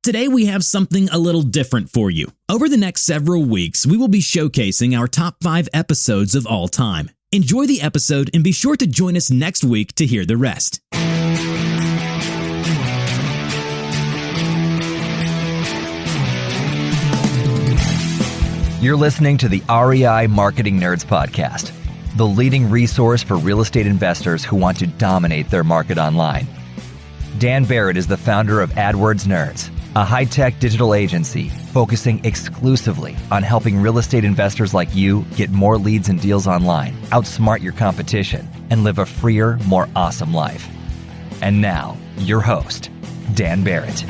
Today we have something a little different for you. Over the next several weeks, we will be showcasing our top 5 episodes of all time. Enjoy the episode and be sure to join us next week to hear the rest. You're listening to the REI Marketing Nerds Podcast, the leading resource for real estate investors who want to dominate their market online. Dan Barrett is the founder of AdWords Nerds, a high-tech digital agency focusing exclusively on helping real estate investors like you get more leads and deals online, outsmart your competition, and live a freer, more awesome life. And now, your host, Dan Barrett.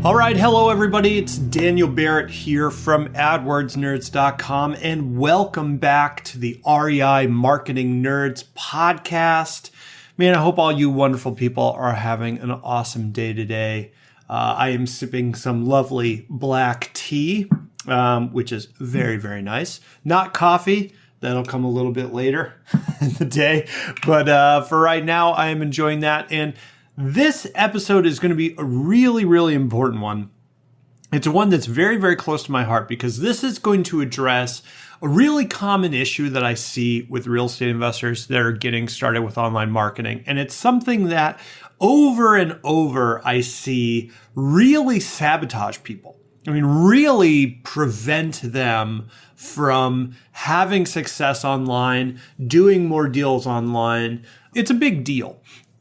All right, hello everybody, it's Daniel Barrett here from AdWordsNerds.com, and welcome back to the REI Marketing Nerds podcast. Man, I hope all you wonderful people are having an awesome day today. I am sipping some lovely black tea, which is very, very nice. Not coffee. That'll come a little bit later in the day, but for right now, I am enjoying that. And this episode is going to be a really, really important one. It's one that's very, very close to my heart because this is going to address a really common issue that I see with real estate investors that are getting started with online marketing. And it's something that over and over I see really sabotage people. I mean, really prevent them from having success online, doing more deals online. It's a big deal.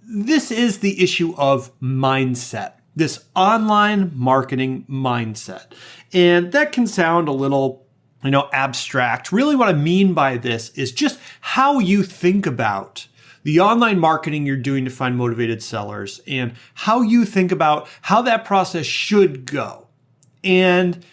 This is the issue of mindset, this online marketing mindset. And that can sound a little, abstract. Really what I mean by this is just how you think about the online marketing you're doing to find motivated sellers and how you think about how that process should go. And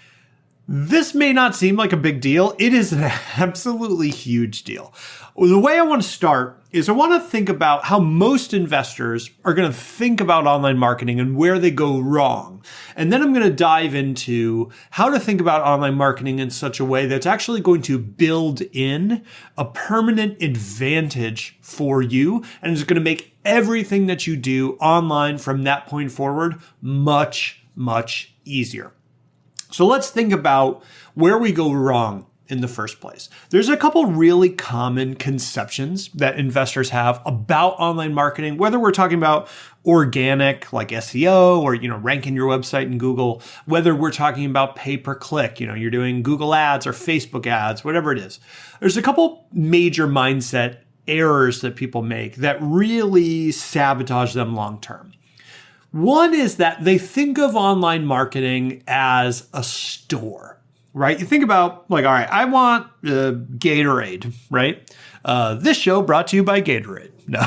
this may not seem like a big deal. It is an absolutely huge deal. The way I want to start is I want to think about how most investors are going to think about online marketing and where they go wrong. And then I'm going to dive into how to think about online marketing in such a way that's actually going to build in a permanent advantage for you and is going to make everything that you do online from that point forward much, much easier. So let's think about where we go wrong in the first place. There's a couple really common conceptions that investors have about online marketing, whether we're talking about organic like SEO or, ranking your website in Google, whether we're talking about pay-per-click, you're doing Google ads or Facebook ads, whatever it is. There's a couple major mindset errors that people make that really sabotage them long-term. One is that they think of online marketing as a store, right? You think about all right, I want Gatorade, right? This show brought to you by Gatorade. No,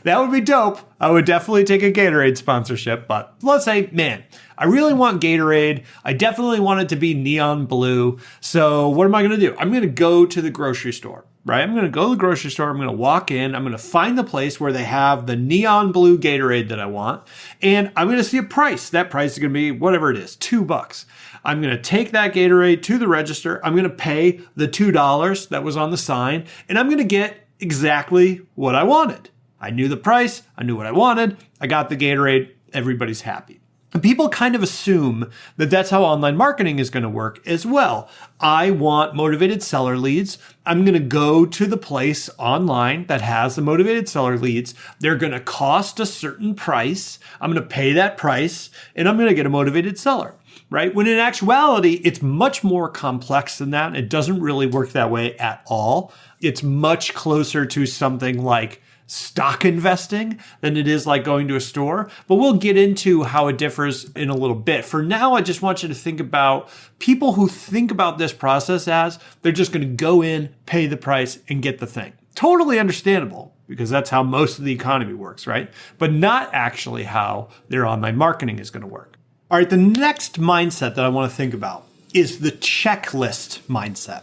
that would be dope. I would definitely take a Gatorade sponsorship, but let's say, man, I really want Gatorade. I definitely want it to be neon blue. So what am I going to do? I'm going to go to the grocery store. Right? I'm going to go to the grocery store. I'm going to walk in. I'm going to find the place where they have the neon blue Gatorade that I want. And I'm going to see a price. That price is going to be whatever it is, $2. I'm going to take that Gatorade to the register. I'm going to pay the $2 that was on the sign. And I'm going to get exactly what I wanted. I knew the price. I knew what I wanted. I got the Gatorade. Everybody's happy. And people kind of assume that that's how online marketing is going to work as well. I want motivated seller leads. I'm going to go to the place online that has the motivated seller leads. They're going to cost a certain price. I'm going to pay that price and I'm going to get a motivated seller, right? When in actuality, it's much more complex than that. It doesn't really work that way at all. It's much closer to something like stock investing than it is like going to a store. But we'll get into how it differs in a little bit. For now, I just want you to think about people who think about this process as they're just going to go in, pay the price, and get the thing. Totally understandable because that's how most of the economy works, right? But not actually how their online marketing is going to work. All right, the next mindset that I want to think about is the checklist mindset.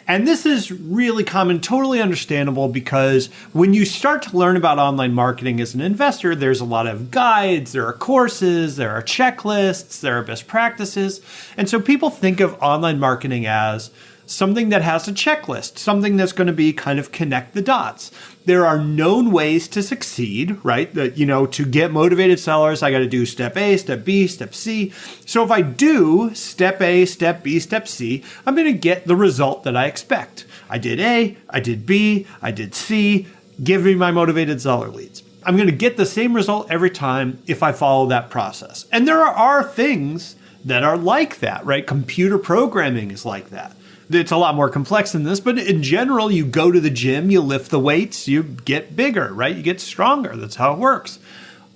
And this is really common, totally understandable, because when you start to learn about online marketing as an investor, there's a lot of guides, there are courses, there are checklists, there are best practices. And so people think of online marketing as something that has a checklist, something that's going to be kind of connect the dots. There are known ways to succeed, right? That, to get motivated sellers, I got to do step A, step B, step C. So if I do step A, step B, step C, I'm going to get the result that I expect. I did A, I did B, I did C. Give me my motivated seller leads. I'm going to get the same result every time if I follow that process. And there are things that are like that, right? Computer programming is like that. It's a lot more complex than this, but in general, you go to the gym, you lift the weights, you get bigger, right? You get stronger. That's how it works.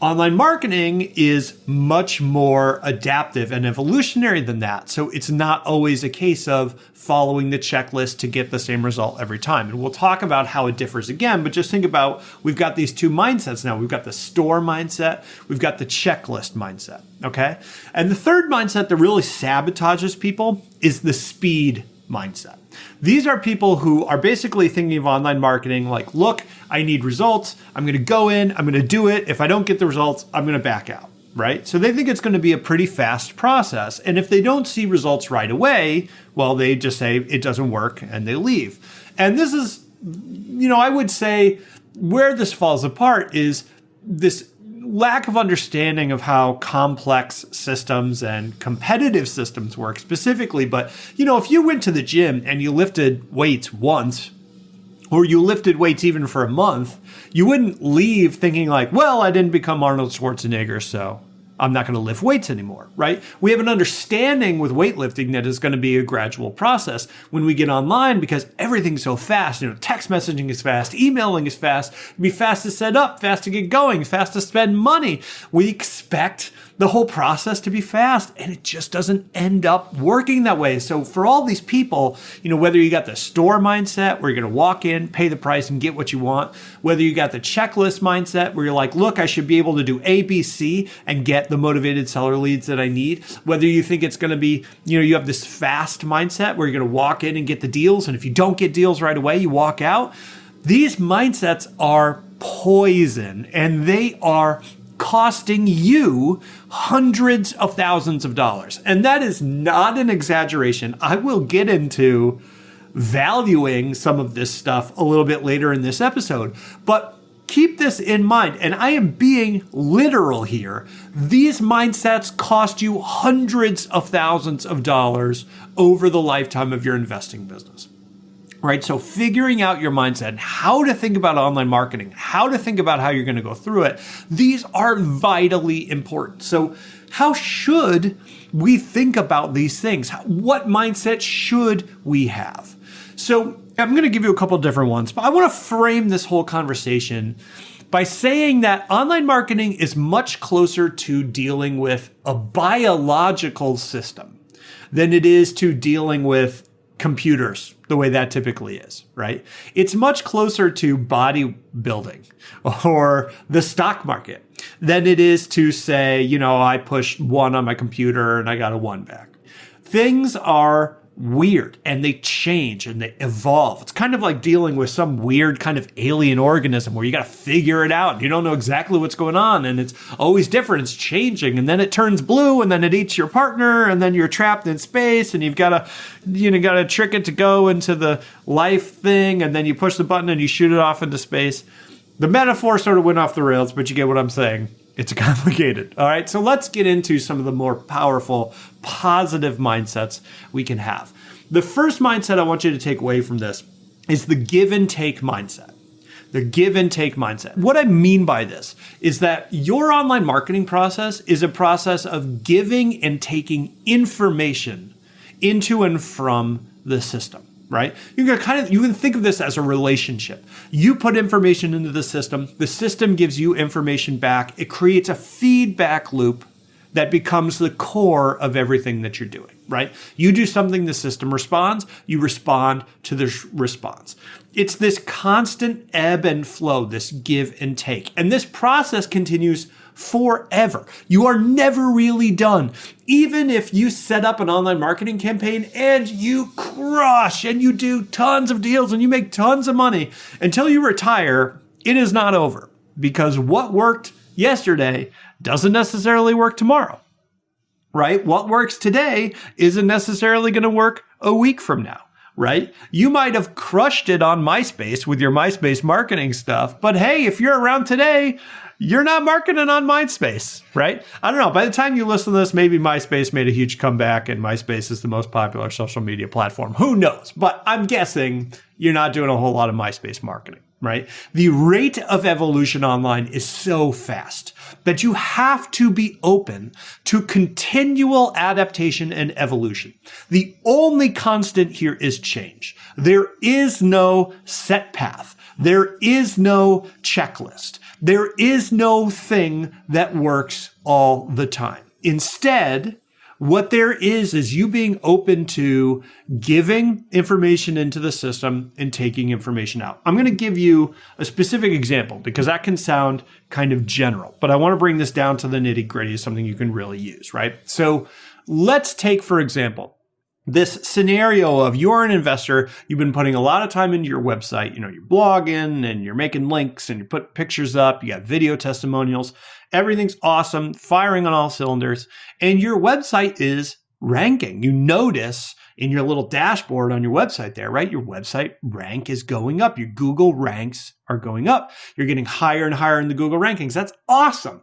Online marketing is much more adaptive and evolutionary than that. So it's not always a case of following the checklist to get the same result every time. And we'll talk about how it differs again, but just think about, we've got these two mindsets now. We've got the store mindset, we've got the checklist mindset, okay? And the third mindset that really sabotages people is the speed mindset. These are people who are basically thinking of online marketing like, look, I need results. I'm going to go in, I'm going to do it. If I don't get the results, I'm going to back out, right? So they think it's going to be a pretty fast process. And if they don't see results right away, well, they just say it doesn't work and they leave. And this is, I would say where this falls apart is this lack of understanding of how complex systems and competitive systems work specifically. But, if you went to the gym and you lifted weights once, or you lifted weights even for a month, you wouldn't leave thinking like, well, I didn't become Arnold Schwarzenegger, so I'm not going to lift weights anymore, right? We have an understanding with weightlifting that it's going to be a gradual process. When we get online, because everything's so fast, text messaging is fast, emailing is fast, it'd be fast to set up, fast to get going, fast to spend money. We expect the whole process to be fast, and it just doesn't end up working that way. So for all these people, whether you got the store mindset where you're going to walk in, pay the price and get what you want, whether you got the checklist mindset where you're like, look, I should be able to do A, B, C and get the motivated seller leads that I need, whether you think it's going to be, you have this fast mindset where you're going to walk in and get the deals, and if you don't get deals right away, you walk out. These mindsets are poison, and they are costing you hundreds of thousands of dollars. And that is not an exaggeration. I will get into valuing some of this stuff a little bit later in this episode, but keep this in mind. And I am being literal here. These mindsets cost you hundreds of thousands of dollars over the lifetime of your investing business. Right? So figuring out your mindset, how to think about online marketing, how to think about how you're going to go through it, these are vitally important. So how should we think about these things? What mindset should we have? So I'm going to give you a couple of different ones, but I want to frame this whole conversation by saying that online marketing is much closer to dealing with a biological system than it is to dealing with computers, the way that typically is, right? It's much closer to bodybuilding or the stock market than it is to say, I pushed 1 on my computer and I got a 1 back. Things are weird and they change and they evolve. It's kind of like dealing with some weird kind of alien organism where you got to figure it out. You don't know exactly what's going on and it's always different. It's changing and then it turns blue and then it eats your partner and then you're trapped in space and you've got to trick it to go into the life thing and then you push the button and you shoot it off into space. The metaphor sort of went off the rails, but you get what I'm saying. It's complicated. All right. So let's get into some of the more powerful, positive mindsets we can have. The first mindset I want you to take away from this is the give and take mindset. The give and take mindset. What I mean by this is that your online marketing process is a process of giving and taking information into and from the system. Right? You can think of this as a relationship. You put information into the system gives you information back. It creates a feedback loop that becomes the core of everything that you're doing, right? You do something, the system responds, you respond to the response. It's this constant ebb and flow, this give and take. And this process continues forever. You are never really done. Even if you set up an online marketing campaign and you crush and you do tons of deals and you make tons of money until you retire, it is not over because what worked yesterday doesn't necessarily work tomorrow, right? What works today isn't necessarily going to work a week from now. right? You might have crushed it on MySpace with your MySpace marketing stuff, but hey, if you're around today, you're not marketing on MySpace, right? I don't know. By the time you listen to this, maybe MySpace made a huge comeback and MySpace is the most popular social media platform. Who knows? But I'm guessing you're not doing a whole lot of MySpace marketing, right? The rate of evolution online is so fast that you have to be open to continual adaptation and evolution. The only constant here is change. There is no set path. There is no checklist. There is no thing that works all the time. Instead, what there is you being open to giving information into the system and taking information out. I'm going to give you a specific example because that can sound kind of general, but I want to bring this down to the nitty-gritty as something you can really use, right? So let's take, for example, this scenario of you're an investor, you've been putting a lot of time into your website, you're blogging and you're making links and you put pictures up, you got video testimonials, everything's awesome, firing on all cylinders, and your website is ranking. You notice in your little dashboard on your website there, right? Your website rank is going up. Your Google ranks are going up. You're getting higher and higher in the Google rankings. That's awesome.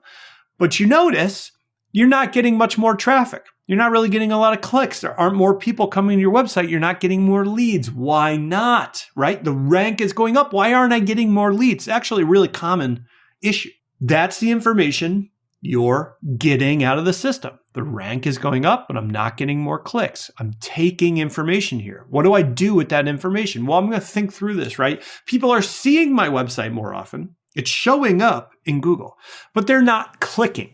But you notice you're not getting much more traffic. You're not really getting a lot of clicks. There aren't more people coming to your website. You're not getting more leads. Why not, right? The rank is going up. Why aren't I getting more leads? It's actually a really common issue. That's the information you're getting out of the system. The rank is going up, but I'm not getting more clicks. I'm taking information here. What do I do with that information? Well, I'm going to think through this, right? People are seeing my website more often. It's showing up in Google, but they're not clicking.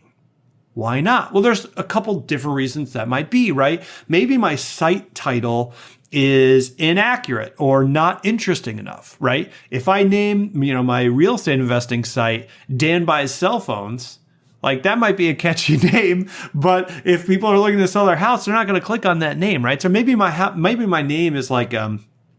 Why not? Well, there's a couple different reasons that might be, right? Maybe my site title is inaccurate or not interesting enough, right? If I name, my real estate investing site, Dan Buys Cell Phones, like that might be a catchy name, but if people are looking to sell their house, they're not going to click on that name, right? So maybe my name is like,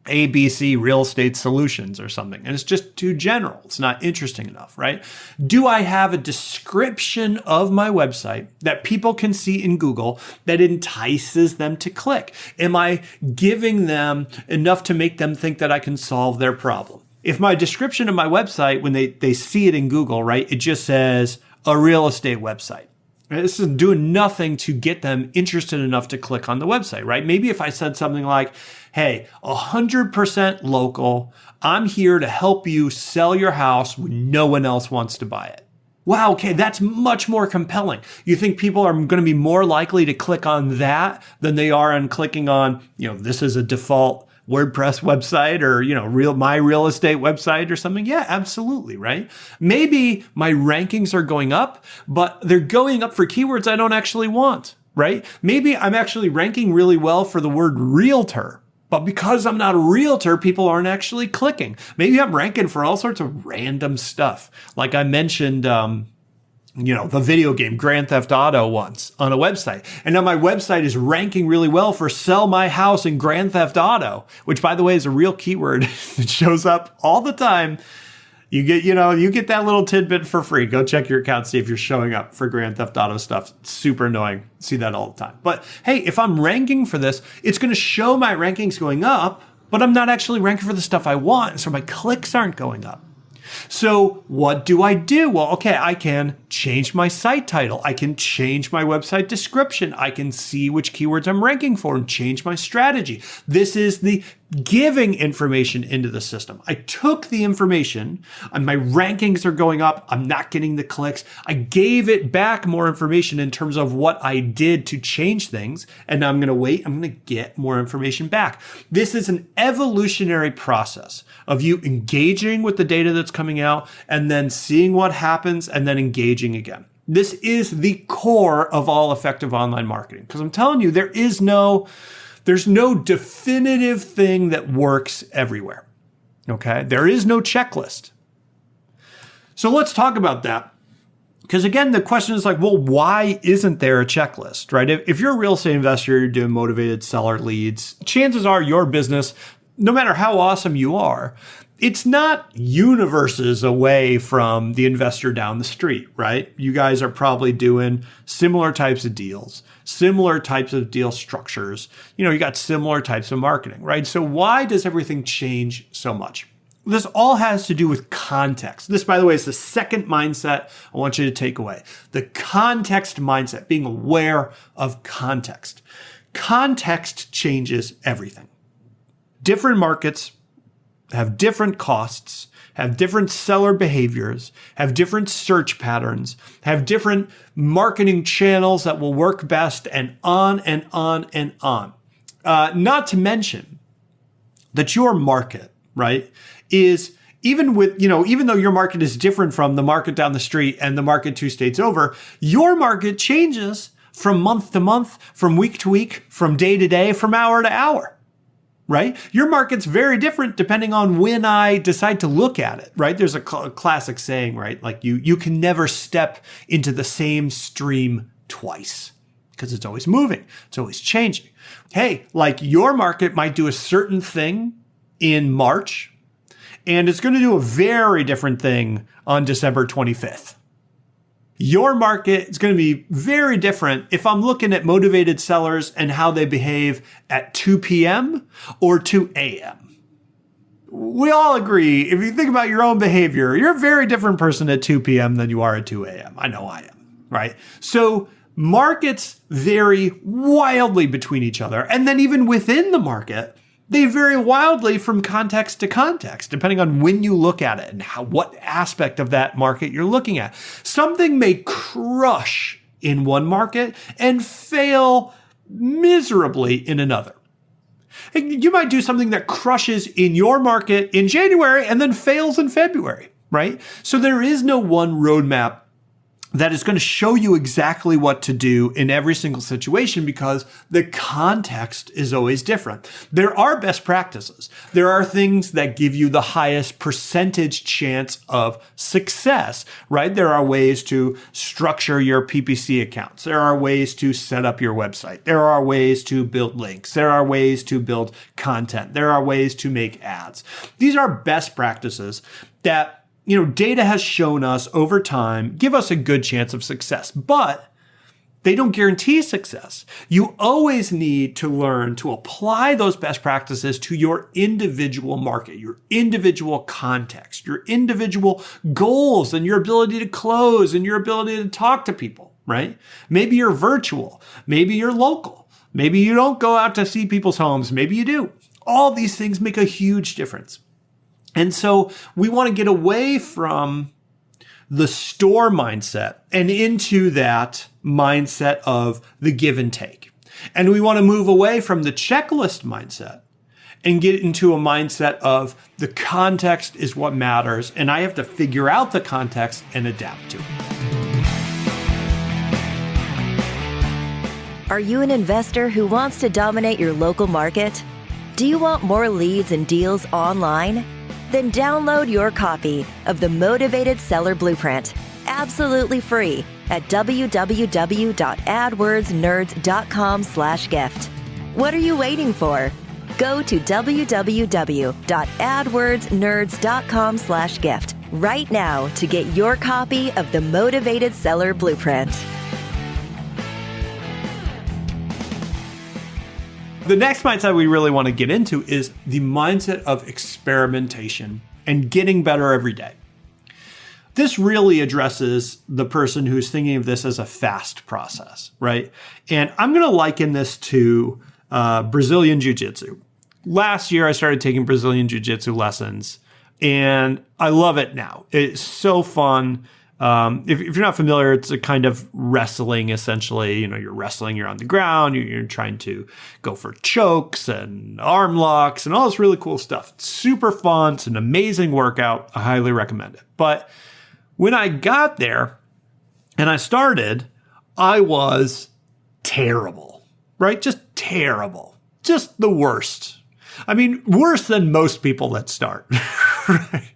ABC Real Estate Solutions or something. And it's just too general. It's not interesting enough, right? Do I have a description of my website that people can see in Google that entices them to click? Am I giving them enough to make them think that I can solve their problem? If my description of my website, when they see it in Google, right, it just says a real estate website. This is doing nothing to get them interested enough to click on the website, right? Maybe if I said something like, hey, 100% local, I'm here to help you sell your house when no one else wants to buy it. Wow, okay, that's much more compelling. You think people are going to be more likely to click on that than they are on clicking on, this is a default WordPress website or, my real estate website or something? Yeah, absolutely, right? Maybe my rankings are going up, but they're going up for keywords I don't actually want, right? Maybe I'm actually ranking really well for the word realtor, but because I'm not a realtor, people aren't actually clicking. Maybe I'm ranking for all sorts of random stuff. Like I mentioned, the video game Grand Theft Auto once on a website. And now my website is ranking really well for sell my house in Grand Theft Auto, which by the way is a real keyword that shows up all the time. You get that little tidbit for free. Go check your account, see if you're showing up for Grand Theft Auto stuff. It's super annoying. See that all the time. But hey, if I'm ranking for this, it's going to show my rankings going up, but I'm not actually ranking for the stuff I want. So my clicks aren't going up. So what do I do? Well, okay, I can change my site title. I can change my website description. I can see which keywords I'm ranking for and change my strategy. This is the giving information into the system. I took the information and my rankings are going up. I'm not getting the clicks. I gave it back more information in terms of what I did to change things. And now I'm going to wait. I'm going to get more information back. This is an evolutionary process of you engaging with the data that's coming out and then seeing what happens and then engaging again. This is the core of all effective online marketing. Because I'm telling you, there's no definitive thing that works everywhere. Okay? There is no checklist. So let's talk about that. Because again, the question is like, well, why isn't there a checklist, right? If you're a real estate investor, you're doing motivated seller leads, chances are your business, no matter how awesome you are, it's not universes away from the investor down the street, right? You guys are probably doing similar types of deals, similar types of deal structures. You got similar types of marketing, right? So why does everything change so much? This all has to do with context. This, by the way, is the second mindset I want you to take away. The context mindset, being aware of context. Context changes everything. Different markets have different costs, have different seller behaviors, have different search patterns, have different marketing channels that will work best, and on and on and on. Not to mention that your market, right, is even though your market is different from the market down the street and the market 2 states over, your market changes from month to month, from week to week, from day to day, from hour to hour, right? Your market's very different depending on when I decide to look at it, right? There's a classic saying, right? Like you can never step into the same stream twice because it's always moving. It's always changing. Hey, like your market might do a certain thing in March, and it's going to do a very different thing on December 25th. Your market is going to be very different if I'm looking at motivated sellers and how they behave at 2 p.m. or 2 a.m. We all agree, if you think about your own behavior, you're a very different person at 2 p.m. than you are at 2 a.m. I know I am, right? So markets vary wildly between each other. And then even within the market, they vary wildly from context to context, depending on when you look at it and what aspect of that market you're looking at. Something may crush in one market and fail miserably in another. You might do something that crushes in your market in January and then fails in February, right? So there is no one roadmap that is going to show you exactly what to do in every single situation because the context is always different. There are best practices. There are things that give you the highest percentage chance of success, right? There are ways to structure your PPC accounts. There are ways to set up your website. There are ways to build links. There are ways to build content. There are ways to make ads. These are best practices that data has shown us over time give us a good chance of success, but they don't guarantee success. You always need to learn to apply those best practices to your individual market, your individual context, your individual goals, and your ability to close and your ability to talk to people, right? Maybe you're virtual. Maybe you're local. Maybe you don't go out to see people's homes. Maybe you do. All these things make a huge difference. And so we want to get away from the store mindset and into that mindset of the give and take. And we want to move away from the checklist mindset and get into a mindset of the context is what matters, and I have to figure out the context and adapt to it. Are you an investor who wants to dominate your local market? Do you want more leads and deals online? Then download your copy of the Motivated Seller Blueprint absolutely free at www.adwordsnerds.com/gift. What are you waiting for? Go to www.adwordsnerds.com/gift right now to get your copy of the Motivated Seller Blueprint. The next mindset we really want to get into is the mindset of experimentation and getting better every day. This really addresses the person who's thinking of this as a fast process, right? And I'm going to liken this to Brazilian Jiu-Jitsu. Last year, I started taking Brazilian Jiu-Jitsu lessons, and I love it now. It's so fun. If you're not familiar, it's a kind of wrestling, essentially. You're wrestling, you're on the ground, you're trying to go for chokes and arm locks and all this really cool stuff. It's super fun. It's an amazing workout. I highly recommend it. But when I got there and I started, I was terrible, right? Just terrible. Just the worst. I mean, worse than most people that start, right?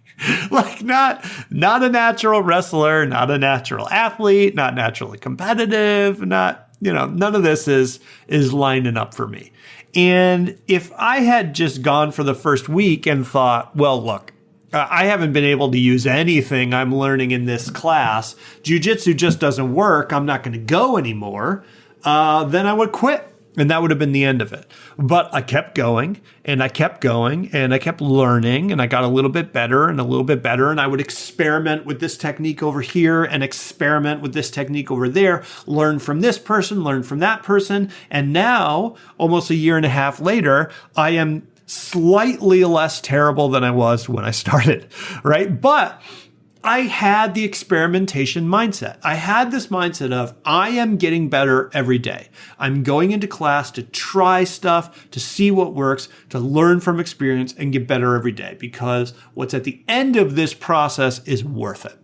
Like not a natural wrestler, not a natural athlete, not naturally competitive, none of this is lining up for me. And if I had just gone for the first week and thought, well, look, I haven't been able to use anything I'm learning in this class. Jiu-jitsu just doesn't work. I'm not going to go anymore. Then I would quit. And that would have been the end of it. But I kept going and I kept going and I kept learning and I got a little bit better and a little bit better. And I would experiment with this technique over here and experiment with this technique over there, learn from this person, learn from that person. And now, almost a year and a half later, I am slightly less terrible than I was when I started, right? But I had the experimentation mindset. I had this mindset of I am getting better every day. I'm going into class to try stuff, to see what works, to learn from experience and get better every day because what's at the end of this process is worth it.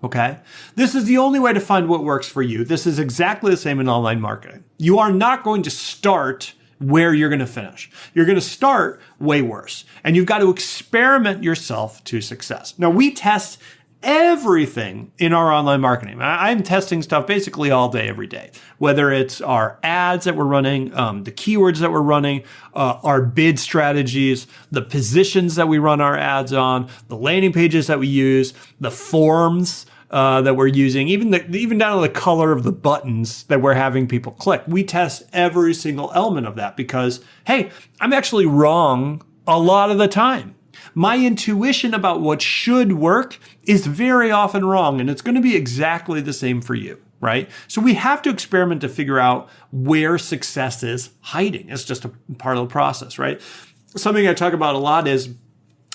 Okay? This is the only way to find what works for you. This is exactly the same in online marketing. You are not going to start where you're going to finish. You're going to start way worse. And you've got to experiment yourself to success. Now, we test everything in our online marketing. I'm testing stuff basically all day, every day, whether it's our ads that we're running, the keywords that we're running, our bid strategies, the positions that we run our ads on, the landing pages that we use, the forms that we're using, even down to the color of the buttons that we're having people click. We test every single element of that because, hey, I'm actually wrong a lot of the time. My intuition about what should work is very often wrong, and it's going to be exactly the same for you, right? So we have to experiment to figure out where success is hiding. It's just a part of the process, right? Something I talk about a lot is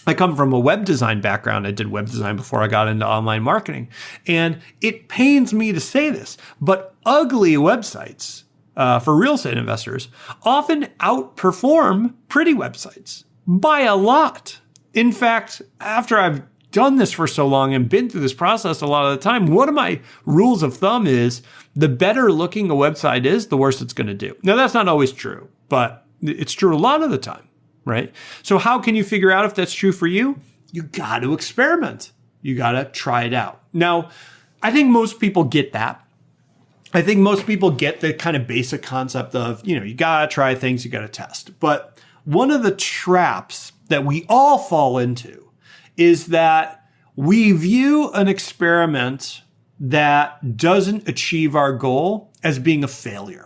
I come from a web design background. I did web design before I got into online marketing. And it pains me to say this, but ugly websites for real estate investors often outperform pretty websites by a lot. In fact, after I've done this for so long and been through this process a lot of the time, one of my rules of thumb is the better looking a website is, the worse it's going to do. Now, that's not always true, but it's true a lot of the time. Right? So how can you figure out if that's true for you? You got to experiment. You got to try it out. Now, I think most people get that. I think most people get the kind of basic concept of, you got to try things, you got to test. But one of the traps that we all fall into is that we view an experiment that doesn't achieve our goal as being a failure.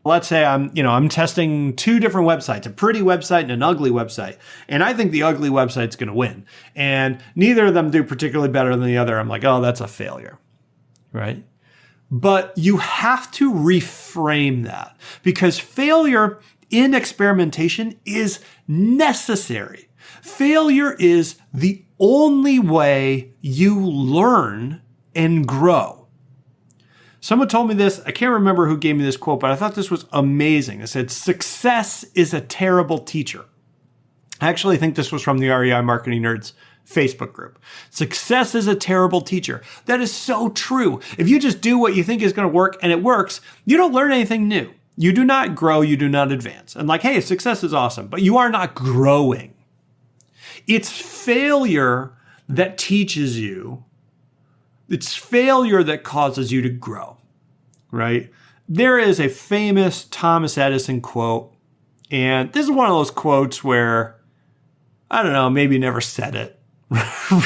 Let's say I'm testing two different websites, a pretty website and an ugly website. And I think the ugly website's going to win. And neither of them do particularly better than the other. I'm like, oh, that's a failure, right? But you have to reframe that because failure in experimentation is necessary. Failure is the only way you learn and grow. Someone told me this. I can't remember who gave me this quote, but I thought this was amazing. It said, success is a terrible teacher. I actually think this was from the REI Marketing Nerds Facebook group. Success is a terrible teacher. That is so true. If you just do what you think is going to work and it works, you don't learn anything new. You do not grow. You do not advance. And like, hey, success is awesome, but you are not growing. It's failure that teaches you. It's failure that causes you to grow, right? There is a famous Thomas Edison quote, and this is one of those quotes where, I don't know, maybe never said it,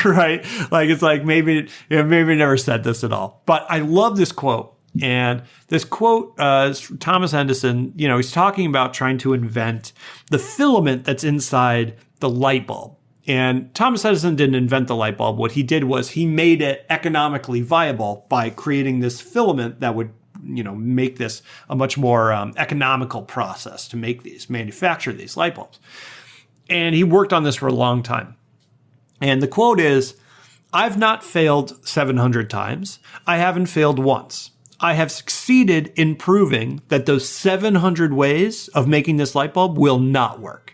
right? Like, it's like maybe never said this at all. But I love this quote. And this quote is from Thomas Edison. He's talking about trying to invent the filament that's inside the light bulb. And Thomas Edison didn't invent the light bulb. What he did was he made it economically viable by creating this filament that would, make this a much more economical process to manufacture these light bulbs. And he worked on this for a long time. And the quote is, I've not failed 700 times. I haven't failed once. I have succeeded in proving that those 700 ways of making this light bulb will not work.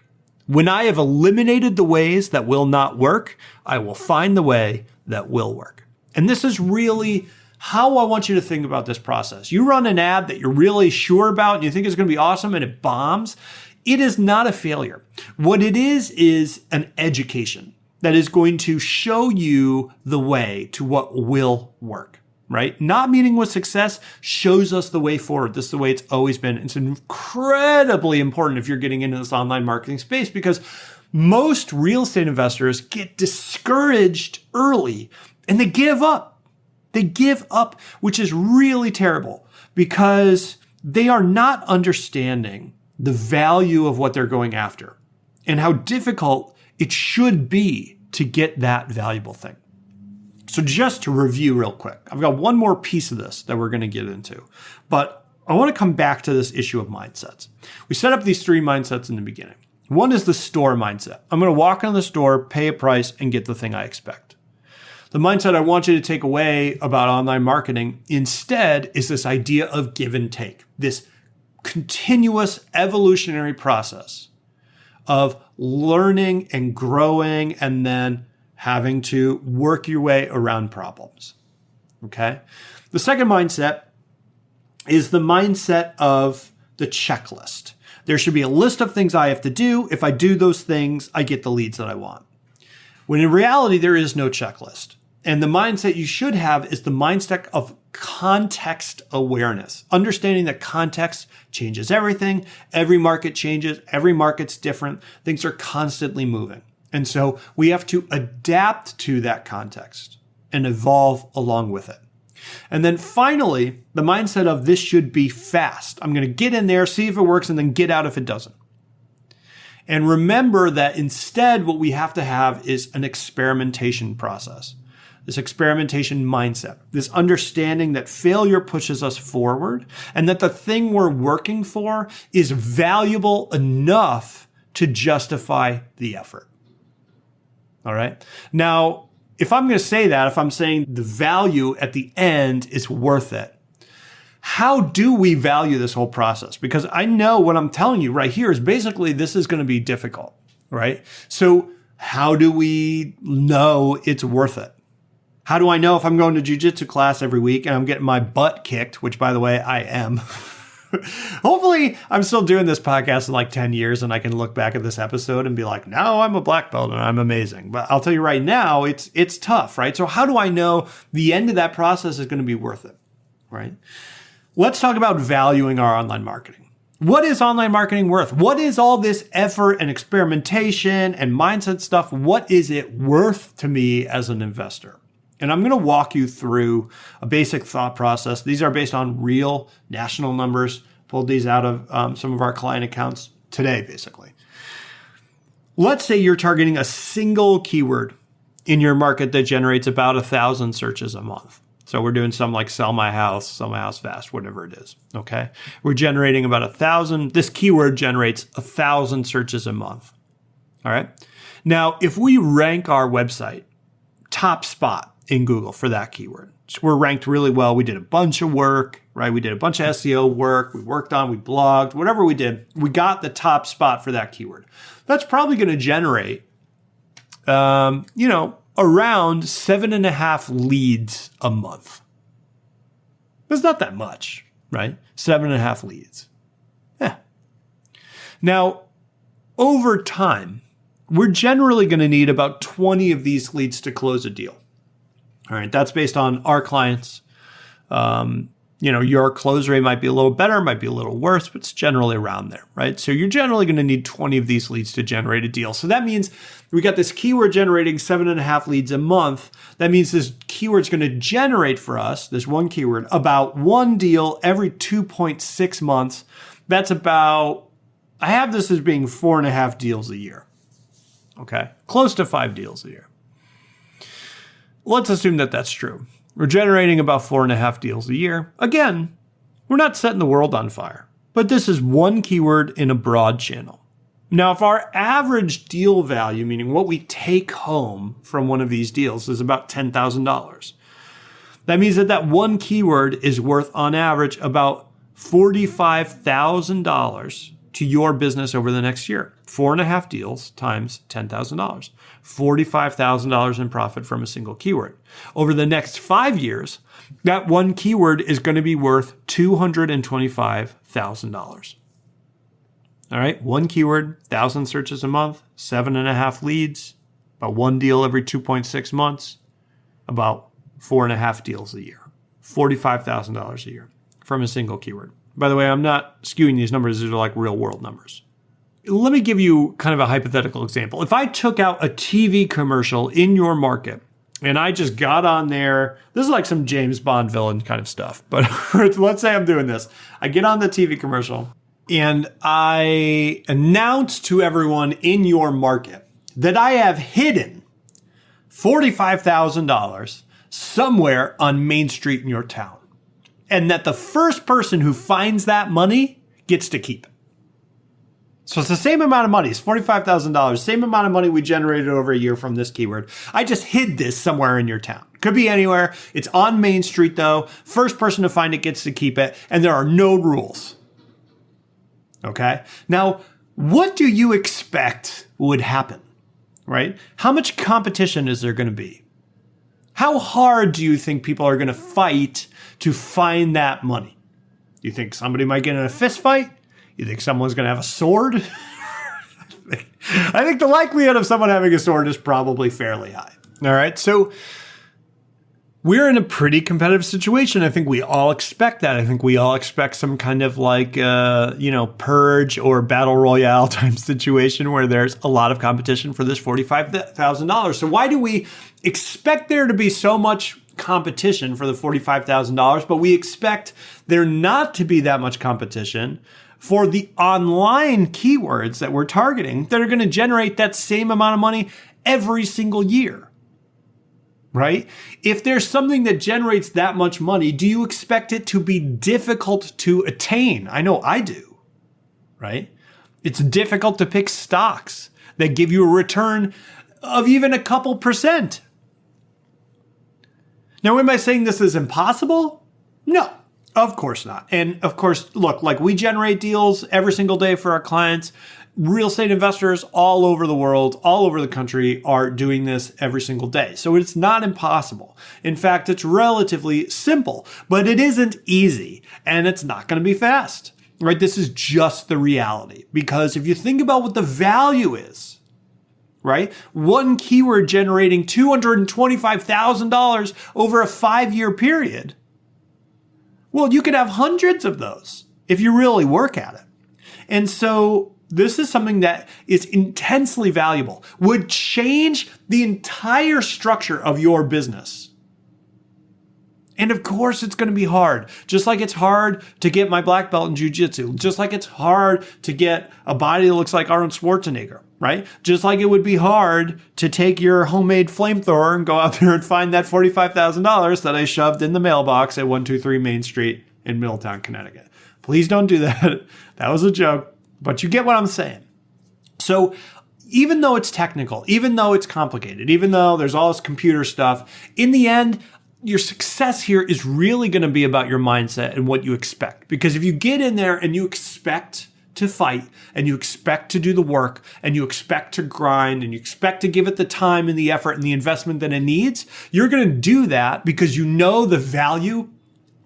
When I have eliminated the ways that will not work, I will find the way that will work. And this is really how I want you to think about this process. You run an ad that you're really sure about and you think is going to be awesome and it bombs. It is not a failure. What it is an education that is going to show you the way to what will work. Right? Not meeting with success shows us the way forward. This is the way it's always been. It's incredibly important if you're getting into this online marketing space because Most real estate investors get discouraged early and they give up. They give up, which is really terrible because they are not understanding the value of what they're going after and how difficult it should be to get that valuable thing. So just to review real quick, I've got one more piece of this that we're going to get into, but I want to come back to this issue of mindsets. We set up these 3 mindsets in the beginning. One is the store mindset. I'm going to walk in the store, pay a price, and get the thing I expect. The mindset I want you to take away about online marketing instead is this idea of give and take, this continuous evolutionary process of learning and growing and then having to work your way around problems. Okay? The second mindset is the mindset of the checklist. There should be a list of things I have to do. If I do those things, I get the leads that I want. When in reality, there is no checklist. And the mindset you should have is the mindset of context awareness, understanding that context changes everything. Every market changes. Every market's different. Things are constantly moving. And so we have to adapt to that context and evolve along with it. And then finally, the mindset of this should be fast. I'm going to get in there, see if it works, and then get out if it doesn't. And remember that instead, what we have to have is an experimentation process. This experimentation mindset, this understanding that failure pushes us forward and that the thing we're working for is valuable enough to justify the effort. All right. Now, if I'm going to say that, if I'm saying the value at the end is worth it, how do we value this whole process? Because I know what I'm telling you right here is basically this is going to be difficult, right? So how do we know it's worth it? How do I know if I'm going to jiu-jitsu class every week and I'm getting my butt kicked, which by the way, I am. Hopefully I'm still doing this podcast in like 10 years and I can look back at this episode and be like, no, I'm a black belt and I'm amazing. But I'll tell you right now, it's tough, right? So how do I know the end of that process is going to be worth it, right? Let's talk about valuing our online marketing. What is online marketing worth? What is all this effort and experimentation and mindset stuff? What is it worth to me as an investor? And I'm going to walk you through a basic thought process. These are based on real national numbers. Pulled these out of some of our client accounts today, basically. Let's say you're targeting a single keyword in your market that generates about 1,000 searches a month. So we're doing something like sell my house fast, whatever it is. Okay. We're generating about 1,000. This keyword generates 1,000 searches a month. All right. Now, if we rank our website top spot in Google for that keyword, so we're ranked really well. We did a bunch of work, right? We did a bunch of SEO work. We blogged, whatever we did. We got the top spot for that keyword. That's probably going to generate, around 7.5 leads a month. That's not that much, right? 7.5 leads. Yeah. Now, over time, we're generally going to need about 20 of these leads to close a deal. All right. That's based on our clients. Your close rate might be a little better, might be a little worse, but it's generally around there, right? So you're generally going to need 20 of these leads to generate a deal. So that means we got this keyword generating 7.5 leads a month. That means this keyword's going to generate for us, this one keyword, about one deal every 2.6 months. That's about, I have this as being 4.5 deals a year. Okay. Close to 5 deals a year. Let's assume that that's true. We're generating about 4.5 deals a year. Again, we're not setting the world on fire, but this is one keyword in a broad channel. Now, if our average deal value, meaning what we take home from one of these deals, is about $10,000, that means that one keyword is worth on average about $45,000 to your business over the next year. 4.5 deals times $10,000. $45,000 in profit from a single keyword. Over the next 5 years, that one keyword is going to be worth $225,000. All right, one keyword, 1,000 searches a month, 7.5 leads, about one deal every 2.6 months, about 4.5 deals a year, $45,000 a year from a single keyword. By the way, I'm not skewing these numbers. These are like real world numbers. let me give you kind of a hypothetical example. If I took out a TV commercial in your market and I just got on there, this is like some James Bond villain kind of stuff, but let's say I'm doing this. I get on the TV commercial and I announce to everyone in your market that I have hidden $45,000 somewhere on Main Street in your town, and that the first person who finds that money gets to keep it. So it's the same amount of money. It's $45,000, same amount of money we generated over a year from this keyword. I just hid this somewhere in your town. Could be anywhere. It's on Main Street though. First person to find it gets to keep it, and there are no rules. Okay? Now, what do you expect would happen, right? How much competition is there going to be? How hard do you think people are going to fight to find that money? Do you think somebody might get in a fist fight? You think someone's going to have a sword? I think the likelihood of someone having a sword is probably fairly high. All right. So we're in a pretty competitive situation. I think we all expect that. I think we all expect some kind of like, purge or battle royale type situation where there's a lot of competition for this $45,000. So why do we expect there to be so much competition for the $45,000, but we expect there not to be that much competition for the online keywords that we're targeting that are going to generate that same amount of money every single year, right? If there's something that generates that much money, do you expect it to be difficult to attain? I know I do, right? It's difficult to pick stocks that give you a return of even a couple percent. Now, am I saying this is impossible? No. Of course not. And of course, look, like we generate deals every single day for our clients. Real estate investors all over the world, all over the country are doing this every single day. So it's not impossible. In fact, it's relatively simple, but it isn't easy and it's not going to be fast, right? This is just the reality, because if you think about what the value is, right? One keyword generating $225,000 over a 5-year period. Well, you could have hundreds of those if you really work at it. And so this is something that is intensely valuable, would change the entire structure of your business. And of course, it's going to be hard. Just like it's hard to get my black belt in jiu-jitsu. Just like it's hard to get a body that looks like Arnold Schwarzenegger, right? Just like it would be hard to take your homemade flamethrower and go out there and find that $45,000 that I shoved in the mailbox at 123 Main Street in Middletown, Connecticut. Please don't do that. That was a joke, but you get what I'm saying. So even though it's technical, even though it's complicated, even though there's all this computer stuff, in the end, your success here is really going to be about your mindset and what you expect. Because if you get in there and you expect to fight and you expect to do the work and you expect to grind and you expect to give it the time and the effort and the investment that it needs, you're going to do that because you know the value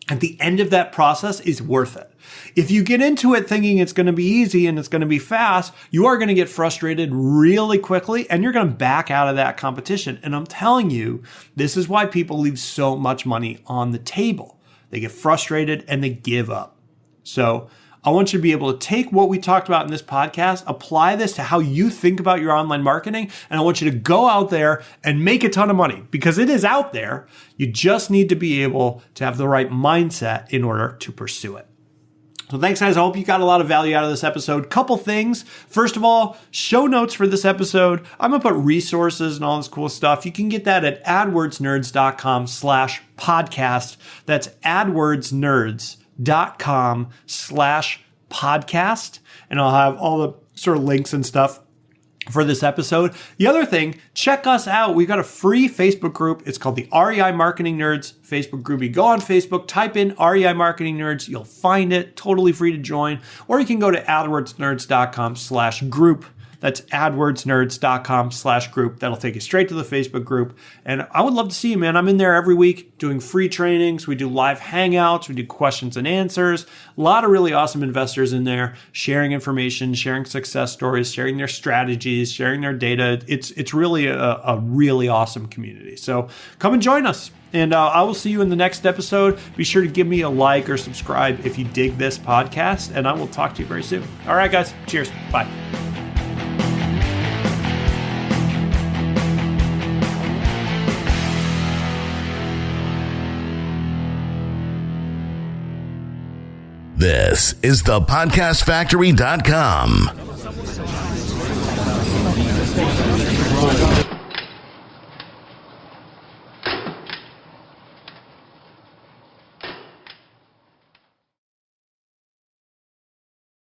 at the end of that process is worth it. If you get into it thinking it's going to be easy and it's going to be fast, you are going to get frustrated really quickly and you're going to back out of that competition. And I'm telling you, this is why people leave so much money on the table. They get frustrated and they give up. So I want you to be able to take what we talked about in this podcast, apply this to how you think about your online marketing, and I want you to go out there and make a ton of money because it is out there. You just need to be able to have the right mindset in order to pursue it. So thanks, guys. I hope you got a lot of value out of this episode. Couple things. First of all, show notes for this episode. I'm going to put resources and all this cool stuff. You can get that at adwordsnerds.com/podcast. That's adwordsnerds.com/podcast. And I'll have all the sort of links and stuff for this episode. The other thing, check us out. We've got a free Facebook group. It's called the REI Marketing Nerds Facebook group. You go on Facebook, type in REI Marketing Nerds. You'll find it. Totally free to join. Or you can go to adwordsnerds.com/group. That's AdWordsNerds.com/group. That'll take you straight to the Facebook group. And I would love to see you, man. I'm in there every week doing free trainings. We do live hangouts. We do questions and answers. A lot of really awesome investors in there sharing information, sharing success stories, sharing their strategies, sharing their data. It's really a really awesome community. So come and join us. And I will see you in the next episode. Be sure to give me a like or subscribe if you dig this podcast, and I will talk to you very soon. All right, guys. Cheers. Bye. This is thepodcastfactory.com.